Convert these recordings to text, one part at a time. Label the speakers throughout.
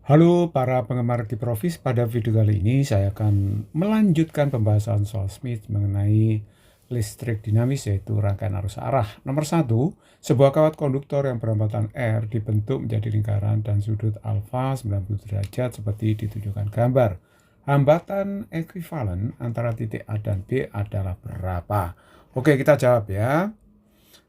Speaker 1: Halo para penggemar Kiprofis, pada video kali ini saya akan melanjutkan pembahasan soal Smith mengenai listrik dinamis, yaitu rangkaian arus arah. Nomor 1, sebuah kawat konduktor yang berhambatan R dibentuk menjadi lingkaran dan sudut alfa 90 derajat seperti ditunjukkan gambar. Hambatan ekuivalen antara titik A dan B adalah berapa? Oke, kita jawab ya.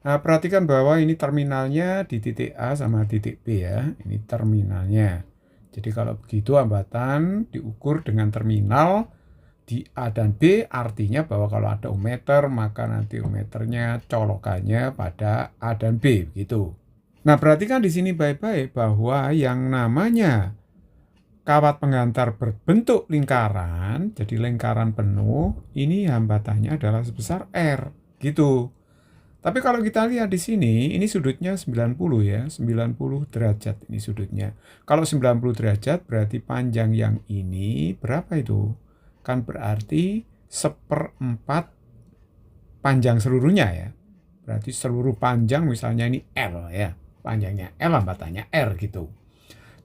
Speaker 1: Nah, perhatikan bahwa ini terminalnya di titik A sama titik B ya. Ini terminalnya. Jadi kalau begitu hambatan diukur dengan terminal di A dan B, artinya bahwa kalau ada ohmmeter maka nanti ohmmeternya colokannya pada A dan B begitu. Nah, perhatikan di sini baik-baik bahwa yang namanya kawat penghantar berbentuk lingkaran, jadi lingkaran penuh, ini hambatannya adalah sebesar R gitu. Tapi kalau kita lihat di sini, ini sudutnya 90 ya, 90 derajat ini sudutnya. Kalau 90 derajat berarti panjang yang ini berapa itu? Kan berarti 1/4 panjang seluruhnya ya. Berarti seluruh panjang misalnya ini L ya, panjangnya L, hambatannya R gitu.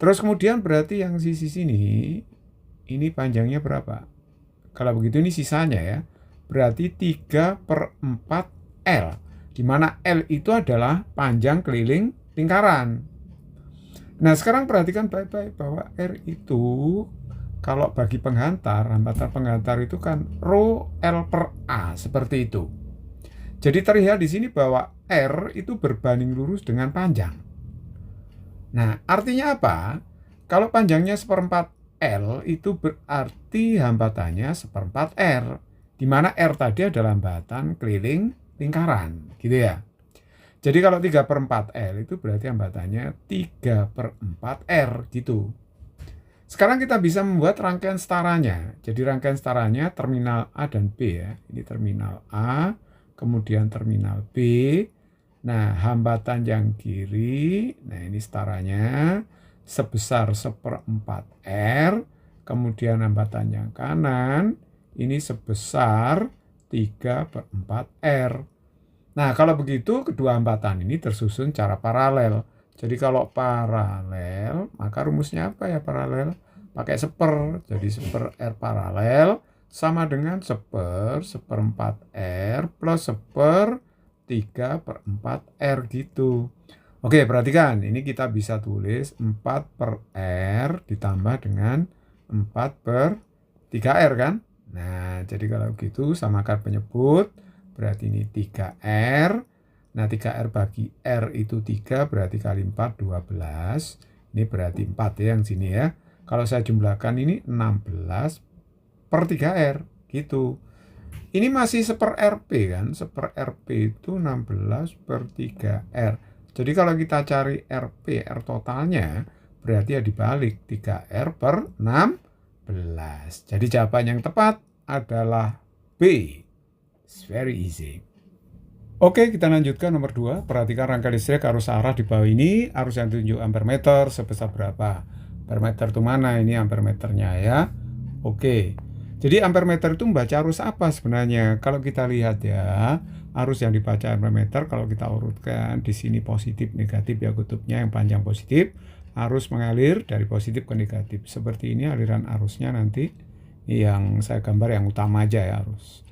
Speaker 1: Terus kemudian berarti yang sisi sini, ini panjangnya berapa? Kalau begitu ini sisanya ya, berarti 3/4 L. Di mana L itu adalah panjang keliling lingkaran. Nah, sekarang perhatikan baik-baik bahwa R itu kalau bagi penghantar, hambatan penghantar itu kan rho L per A, seperti itu. Jadi terlihat di sini bahwa R itu berbanding lurus dengan panjang. Nah, artinya apa? Kalau panjangnya 1/4 L itu berarti hambatannya 1/4 R, di mana R tadi adalah hambatan keliling lingkaran gitu ya. Jadi kalau 3/4 L itu berarti hambatannya 3/4 R gitu. Sekarang kita bisa membuat rangkaian setaranya. Jadi rangkaian setaranya terminal A dan B ya. Ini terminal A, kemudian terminal B. Nah, hambatan yang kiri, nah ini setaranya sebesar 1/4 R. Kemudian hambatan yang kanan ini sebesar 3/4 R. Nah, kalau begitu kedua hambatan ini tersusun secara paralel. Jadi kalau paralel, maka rumusnya apa ya paralel? Pakai seper. Jadi seper R paralel sama dengan seper 1/4 R plus seper 3/4 R gitu. Oke, perhatikan. Ini kita bisa tulis 4/R ditambah dengan 4/3R kan? Nah, jadi kalau gitu samakan penyebut, berarti ini 3R. Nah, 3R bagi R itu 3, berarti kali 4, 12. Ini berarti 4 ya yang sini ya. Kalau saya jumlahkan ini 16/3R, gitu. Ini masih 1/RP kan, 1/RP itu 16/3R. Jadi kalau kita cari RP, R totalnya, berarti ya dibalik, 3R/16. Jadi jawaban yang tepat adalah B. It's very easy. Oke, kita lanjutkan nomor 2. Perhatikan rangkaian listrik arus arah di bawah ini. Arus yang ditunjuk ampere meter sebesar berapa? Ampere meter itu mana? Ini ampere meternya ya. Oke. Jadi ampere meter itu membaca arus apa sebenarnya? Kalau kita lihat ya, arus yang dibaca ampere meter kalau kita urutkan di sini positif negatif ya, kutubnya yang panjang positif, arus mengalir dari positif ke negatif. Seperti ini aliran arusnya nanti. Yang saya gambar yang utama aja ya, arus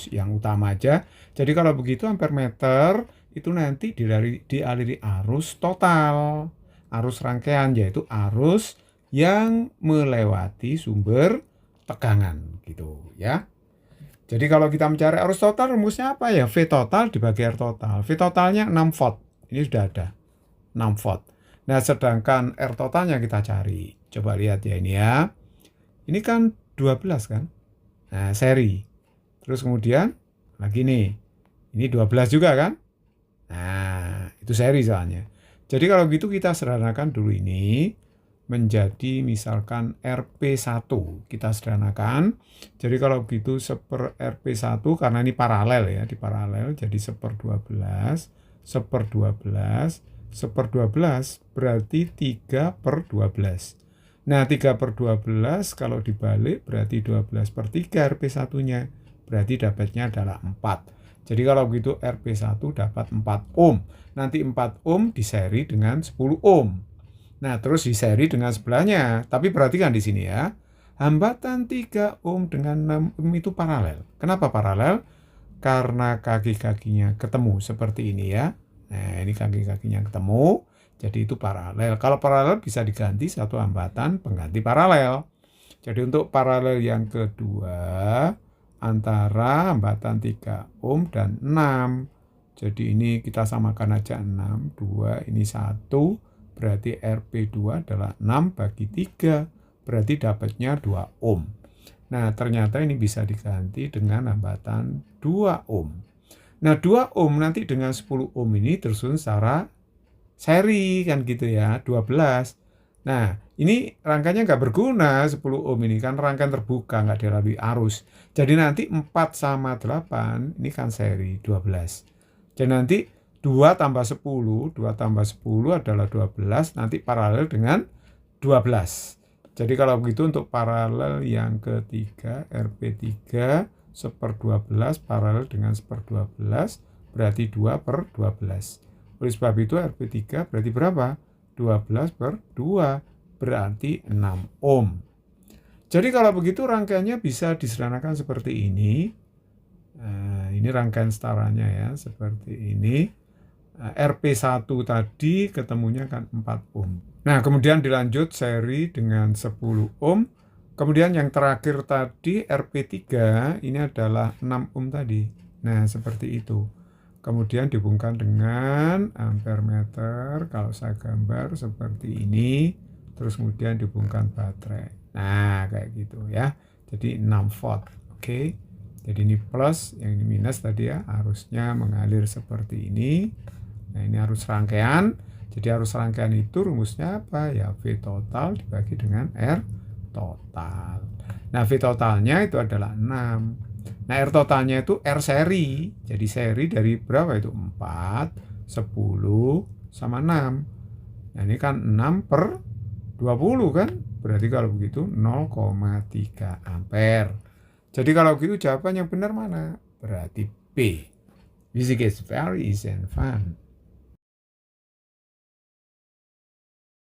Speaker 1: yang utama aja. Jadi kalau begitu ampere meter itu nanti dialiri arus total, arus rangkaian, yaitu arus yang melewati sumber tegangan gitu ya. Jadi kalau kita mencari arus total, rumusnya apa ya? V total dibagi R total. V totalnya 6 volt. Ini sudah ada 6 volt. Nah, sedangkan R totalnya kita cari. Coba lihat ya ini ya. Ini kan 12 kan? Nah, seri. Terus kemudian lagi nih. Ini 12 juga kan? Nah, itu seri soalnya. Jadi kalau gitu kita sederhanakan dulu ini menjadi misalkan RP1. Kita sederhanakan. Jadi kalau begitu 1/RP1 karena ini paralel ya, di paralel jadi 1/12, 1/12, 1/12 berarti 3/12. Nah, 3/12 kalau dibalik berarti 12/3 RP1-nya. Berarti dapatnya adalah 4. Jadi kalau begitu RP1 dapat 4 ohm. Nanti 4 ohm diseri dengan 10 ohm. Nah, terus di seri dengan sebelahnya. Tapi perhatikan di sini ya. Hambatan 3 ohm dengan 6 ohm itu paralel. Kenapa paralel? Karena kaki-kakinya ketemu seperti ini ya. Nah, ini kaki-kakinya ketemu, jadi itu paralel. Kalau paralel bisa diganti satu hambatan pengganti paralel. Jadi untuk paralel yang kedua antara hambatan 3 ohm dan 6. Jadi ini kita samakan aja 6, 2, ini 1, berarti RP2 adalah 6 bagi 3, berarti dapatnya 2 ohm. Nah, ternyata ini bisa diganti dengan hambatan 2 ohm. Nah, 2 ohm nanti dengan 10 ohm ini tersusun secara seri, kan gitu ya, 12. Nah, ini rangkanya nggak berguna 10 ohm ini, kan rangkaian terbuka, nggak dilalui arus. Jadi nanti 4 sama 8, ini kan seri 12. Jadi nanti 2 tambah 10, 2 tambah 10 adalah 12, nanti paralel dengan 12. Jadi kalau begitu untuk paralel yang ketiga, RP3 1/12 paralel dengan 1/12, berarti 2/12. Oleh sebab itu RP3 berarti berapa? 12/2, berarti 6 ohm. Jadi kalau begitu rangkaiannya bisa disederhanakan seperti ini. Nah, ini rangkaian setaranya ya, seperti ini. RP1 tadi ketemunya kan 4 ohm. Nah, kemudian dilanjut seri dengan 10 ohm. Kemudian yang terakhir tadi RP3 ini adalah 6 ohm tadi. Nah, seperti itu. Kemudian dihubungkan dengan ampere meter. Kalau saya gambar seperti ini. Terus kemudian dihubungkan baterai. Nah, kayak gitu ya. Jadi 6 volt. Oke. Jadi ini plus, yang ini minus tadi ya. Arusnya mengalir seperti ini. Nah, ini arus rangkaian. Jadi arus rangkaian itu rumusnya apa? Ya V total dibagi dengan R total. Nah, V totalnya itu adalah 6. Nah, R totalnya itu R seri. Jadi seri dari berapa itu? 4, 10, sama 6. Nah, ini kan 6/20 kan? Berarti kalau begitu 0,3 ampere. Jadi kalau begitu jawaban yang benar mana? Berarti B. Music is very easy and fun.